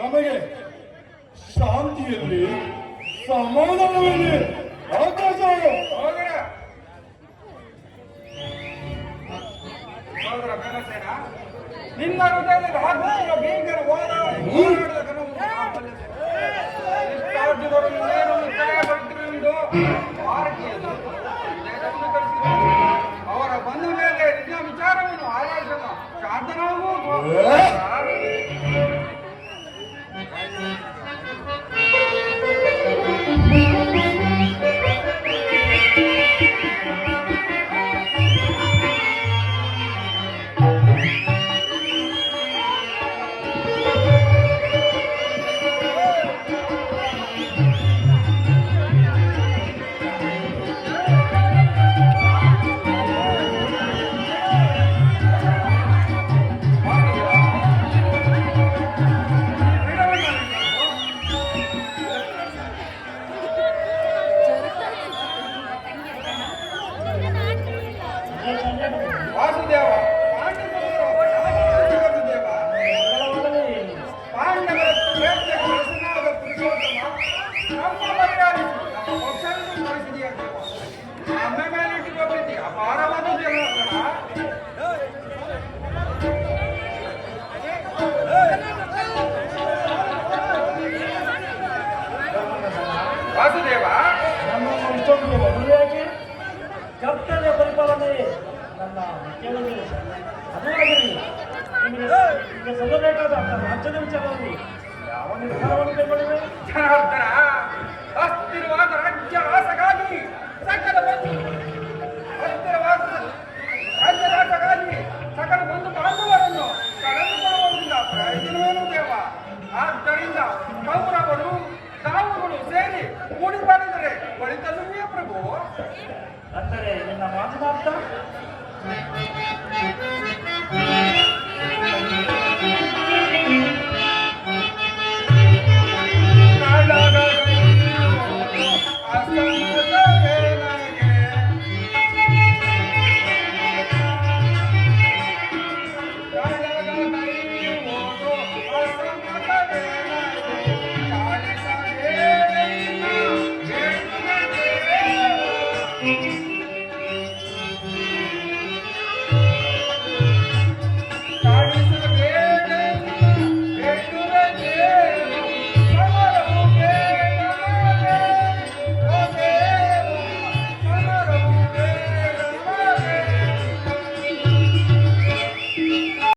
ನಮಗೆ ಶಾಂತಿಯಲ್ಲಿ ಸಮಾಧಾನವಿದೆ. ಆಕಾಶ ನಿನ್ನ ಹೃದಯದಲ್ಲಿ ಆಗುತ್ತಿರುವ ಭೀಕರ ಅವರ ಬಂದ ಮೇಲೆ ನಿನ್ನ ವಿಚಾರವನ್ನು ಆಲೋಚನ ಶಾಂತನಾಗೂ ಕರ್ತವ್ಯ ಪರಿಪಾಲನೆ ನನ್ನ ಮುಖ್ಯವಾಗಿ ಅದಾಗಲಿ ನಿಮಗೆ ಸಲ್ಲಬೇಕಾದ ರಾಜ್ಯದ ವಿಚಾರದಲ್ಲಿ ಯಾವ ನಿರ್ಧಾರವನ್ನು ಕೈಗೊಳ್ಳಿವೆ? ಜನಾರ್ದನ, ಅಸ್ಥಿರವಾದ ರಾಜ್ಯ ವಾಸಕ್ಕಾಗಿ ಸಕಲ ಅಸ್ಥಿರವಾದ ರಾಜ್ಯವಾಸಕ್ಕಾಗಿ ಸಕಲ ಒಂದು ಬಾಂಧವರನ್ನು ಕಳೆದುಕೊಳ್ಳುವುದರಿಂದ ಪ್ರಯೋಜನವೇನು ದೇವ? ಆದ್ದರಿಂದ ಕೌರವರು ತಾವುಗಳು ಸೇರಿ ಕೂಡಿ ಮಾಡಿದರೆ ಒಳಿತಲ್ಲವೇ ಪ್ರಭು? ಅಂದರೆ ನಿನ್ನ ಮಾತಿನ ಅರ್ಥ